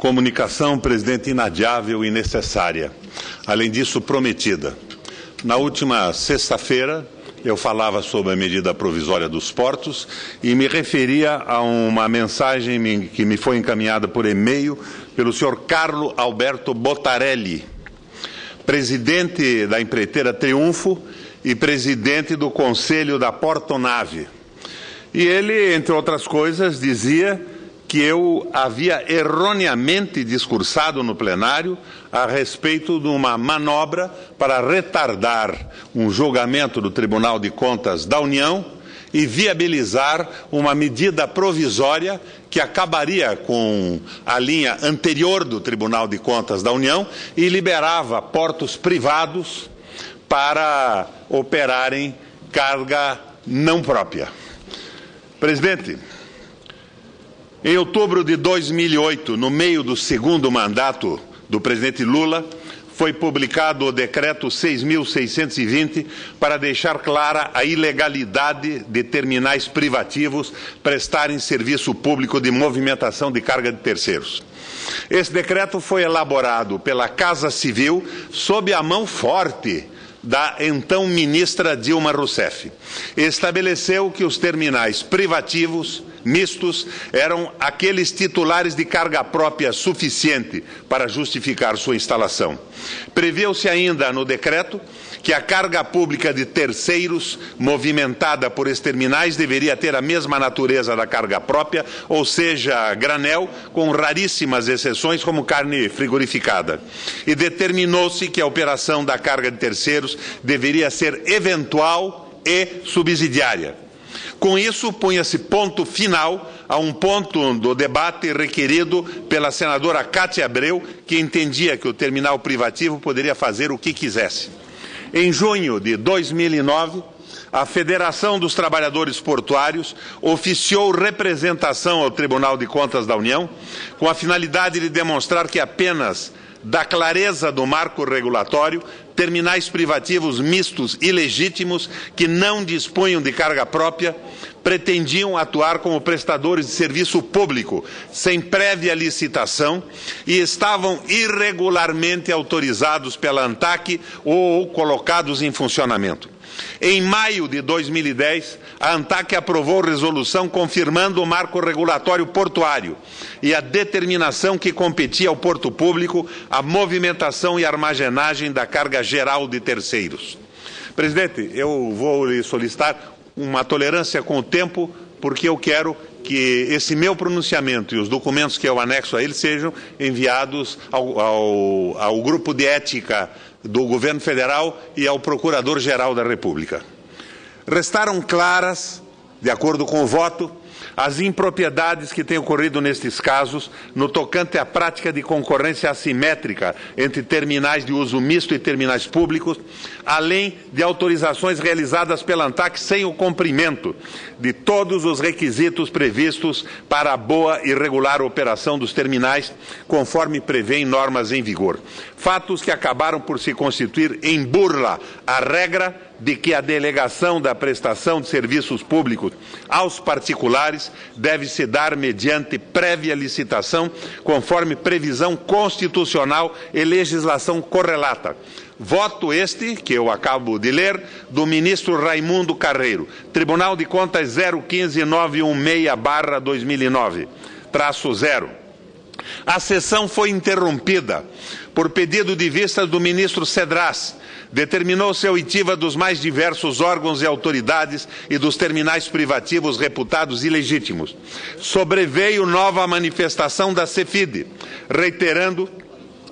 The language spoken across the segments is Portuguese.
Comunicação, presidente, inadiável e necessária. Além disso, prometida. Na última sexta-feira, eu falava sobre a medida provisória dos portos e me referia a uma mensagem que me foi encaminhada por e-mail pelo senhor Carlo Alberto Botarelli, presidente da empreiteira Triunfo e presidente do Conselho da Portonave. E ele, entre outras coisas, dizia que eu havia erroneamente discursado no plenário a respeito de uma manobra para retardar um julgamento do Tribunal de Contas da União e viabilizar uma medida provisória que acabaria com a linha anterior do Tribunal de Contas da União e liberava portos privados para operarem carga não própria. Presidente, em outubro de 2008, no meio do segundo mandato do presidente Lula, foi publicado o decreto 6.620 para deixar clara a ilegalidade de terminais privativos prestarem serviço público de movimentação de carga de terceiros. Esse decreto foi elaborado pela Casa Civil sob a mão forte da então ministra Dilma Rousseff. Estabeleceu que os terminais privativos mistos eram aqueles titulares de carga própria suficiente para justificar sua instalação. Preveu-se ainda no decreto que a carga pública de terceiros movimentada por esses terminais deveria ter a mesma natureza da carga própria, ou seja, granel, com raríssimas exceções como carne frigorificada. E determinou-se que a operação da carga de terceiros deveria ser eventual e subsidiária. Com isso, punha-se ponto final a um ponto do debate requerido pela senadora Cátia Abreu, que entendia que o terminal privativo poderia fazer o que quisesse. Em junho de 2009, a Federação dos Trabalhadores Portuários oficiou representação ao Tribunal de Contas da União, com a finalidade de demonstrar que apenas da clareza do marco regulatório, terminais privativos mistos e legítimos que não dispunham de carga própria pretendiam atuar como prestadores de serviço público, sem prévia licitação, e estavam irregularmente autorizados pela ANTAQ ou colocados em funcionamento. Em maio de 2010, a ANTAQ aprovou resolução confirmando o marco regulatório portuário e a determinação que competia ao porto público a movimentação e armazenagem da carga geral de terceiros. Presidente, eu vou lhe solicitar uma tolerância com o tempo, porque eu quero que esse meu pronunciamento e os documentos que eu anexo a ele sejam enviados ao Grupo de Ética do Governo Federal e ao Procurador-Geral da República. Restaram claras, de acordo com o voto, as impropriedades que têm ocorrido nestes casos no tocante à prática de concorrência assimétrica entre terminais de uso misto e terminais públicos, além de autorizações realizadas pela ANTAQ sem o cumprimento de todos os requisitos previstos para a boa e regular operação dos terminais, conforme prevêem normas em vigor. Fatos que acabaram por se constituir em burla à regra de que a delegação da prestação de serviços públicos aos particulares deve se dar mediante prévia licitação, conforme previsão constitucional e legislação correlata. Voto este, que eu acabo de ler, do ministro Raimundo Carreiro, Tribunal de Contas 015916/2009-0. A sessão foi interrompida por pedido de vistas do ministro Cedras. Determinou-se a oitiva dos mais diversos órgãos e autoridades e dos terminais privativos reputados ilegítimos. Sobreveio nova manifestação da CEFID, reiterando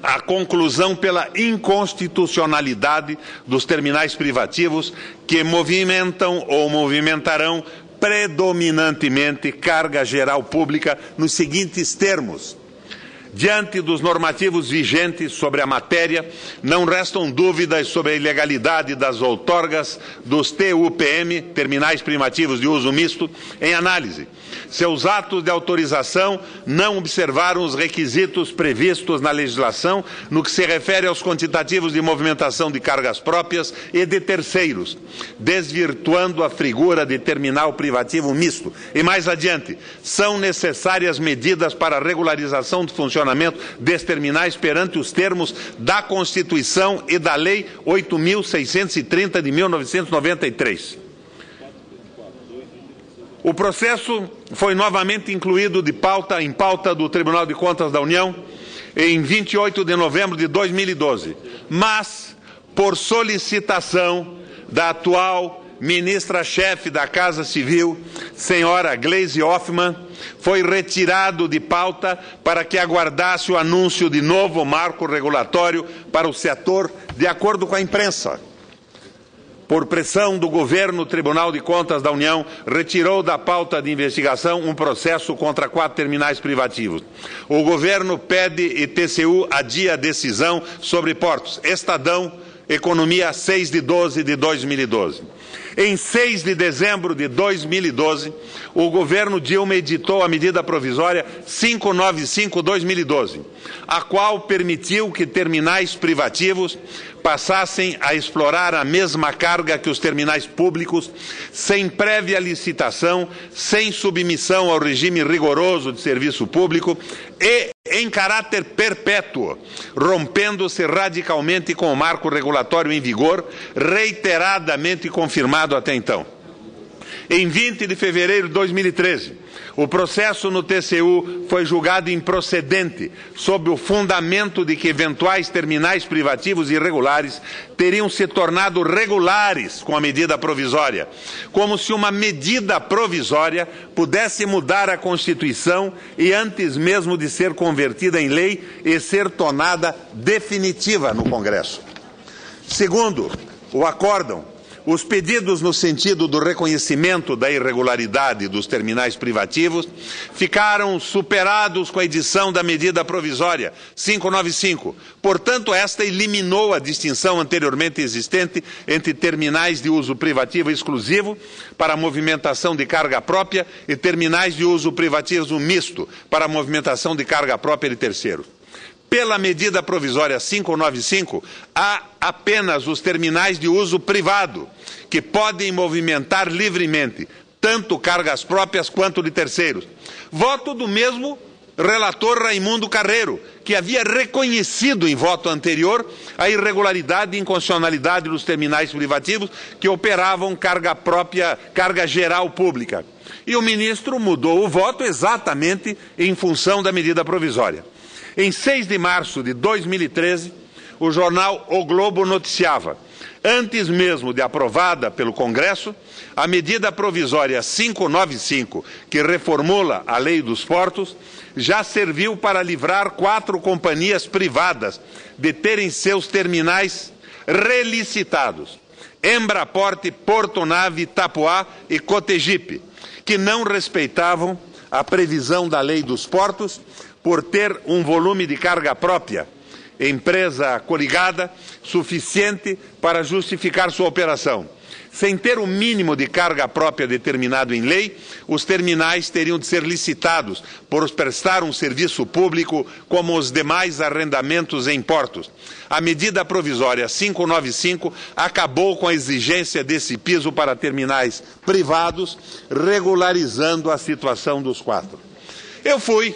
a conclusão pela inconstitucionalidade dos terminais privativos que movimentam ou movimentarão predominantemente carga geral pública nos seguintes termos. Diante dos normativos vigentes sobre a matéria, não restam dúvidas sobre a ilegalidade das outorgas dos TUPM, terminais privativos de uso misto, em análise. Seus atos de autorização não observaram os requisitos previstos na legislação no que se refere aos quantitativos de movimentação de cargas próprias e de terceiros, desvirtuando a figura de terminal privativo misto. E mais adiante, são necessárias medidas para a regularização do funcionamento funcionamento desses terminais perante os termos da Constituição e da Lei 8.630 de 1993. O processo foi novamente incluído em pauta do Tribunal de Contas da União em 28 de novembro de 2012, mas, por solicitação da atual ministra-chefe da Casa Civil, senhora Gleisi Hoffmann, foi retirado de pauta para que aguardasse o anúncio de novo marco regulatório para o setor, de acordo com a imprensa. Por pressão do governo, o Tribunal de Contas da União retirou da pauta de investigação um processo contra 4 terminais privativos. O governo pede e TCU adia a decisão sobre portos. Estadão, Economia, 6 de 12 de 2012. Em 6 de dezembro de 2012, o governo Dilma editou a medida provisória 595/2012, a qual permitiu que terminais privativos passassem a explorar a mesma carga que os terminais públicos, sem prévia licitação, sem submissão ao regime rigoroso de serviço público e em caráter perpétuo, rompendo-se radicalmente com o marco regulatório em vigor, reiteradamente confirmado até então. Em 20 de fevereiro de 2013, o processo no TCU foi julgado improcedente, sob o fundamento de que eventuais terminais privativos irregulares teriam se tornado regulares com a medida provisória, como se uma medida provisória pudesse mudar a Constituição e, antes mesmo de ser convertida em lei, e ser tornada definitiva no Congresso. Segundo o acórdão, os pedidos no sentido do reconhecimento da irregularidade dos terminais privativos ficaram superados com a edição da medida provisória 595. Portanto, esta eliminou a distinção anteriormente existente entre terminais de uso privativo exclusivo para a movimentação de carga própria e terminais de uso privativo misto para a movimentação de carga própria de terceiros. Pela medida provisória 595, há apenas os terminais de uso privado, que podem movimentar livremente, tanto cargas próprias quanto de terceiros. Voto do mesmo relator Raimundo Carreiro, que havia reconhecido em voto anterior a irregularidade e inconstitucionalidade dos terminais privativos que operavam carga própria, carga geral pública. E o ministro mudou o voto exatamente em função da medida provisória. Em 6 de março de 2013, o jornal O Globo noticiava: antes mesmo de aprovada pelo Congresso, a medida provisória 595, que reformula a Lei dos Portos, já serviu para livrar 4 companhias privadas de terem seus terminais relicitados: Embraporte, Portonave, Itapuá e Cotegipe, que não respeitavam a previsão da Lei dos Portos por ter um volume de carga própria, empresa coligada, suficiente para justificar sua operação. Sem ter o mínimo de carga própria determinado em lei, os terminais teriam de ser licitados por prestar um serviço público como os demais arrendamentos em portos. A medida provisória 595 acabou com a exigência desse piso para terminais privados, regularizando a situação dos 4. Eu fui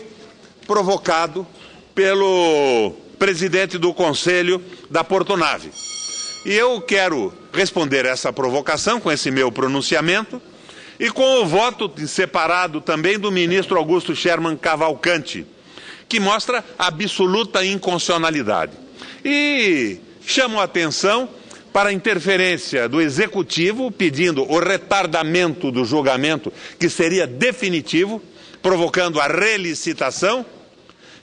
provocado pelo presidente do Conselho da Portonave. E eu quero responder essa provocação com esse meu pronunciamento e com o voto separado também do ministro Augusto Scherman Cavalcanti, que mostra absoluta inconstitucionalidade. E chamo a atenção para a interferência do Executivo, pedindo o retardamento do julgamento, que seria definitivo, provocando a relicitação,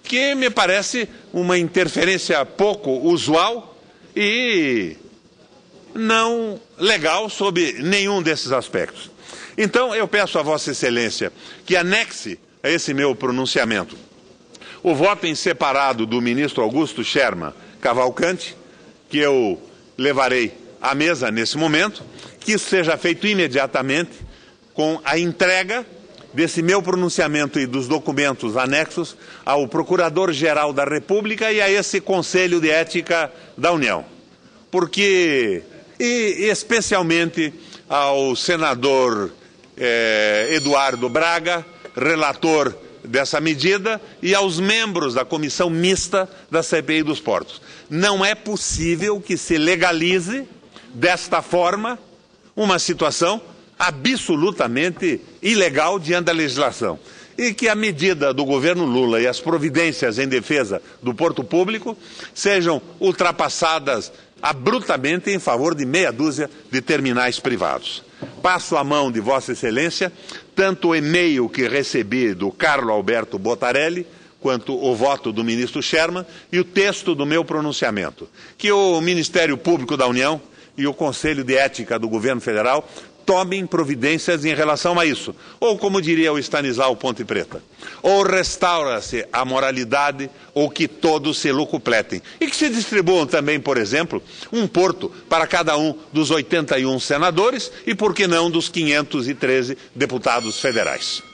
que me parece uma interferência pouco usual e não legal sob nenhum desses aspectos. Então, eu peço a Vossa Excelência que anexe a esse meu pronunciamento o voto em separado do ministro Augusto Scherman Cavalcanti, que eu levarei à mesa nesse momento, que isso seja feito imediatamente com a entrega desse meu pronunciamento e dos documentos anexos ao Procurador-Geral da República e a esse Conselho de Ética da União. Porque, e especialmente ao senador Eduardo Braga, relator dessa medida e aos membros da comissão mista da CPI dos Portos. Não é possível que se legalize desta forma uma situação absolutamente ilegal diante da legislação. E que a medida do governo Lula e as providências em defesa do porto público sejam ultrapassadas abruptamente em favor de meia dúzia de terminais privados. Passo à mão de Vossa Excelência tanto o e-mail que recebi do Carlo Alberto Botarelli, quanto o voto do ministro Sherman e o texto do meu pronunciamento, que o Ministério Público da União e o Conselho de Ética do Governo Federal tomem providências em relação a isso. Ou, como diria o Stanislau Ponte Preta, ou restaura-se a moralidade ou que todos se locupletem. E que se distribuam também, por exemplo, um porto para cada um dos 81 senadores e, por que não, dos 513 deputados federais.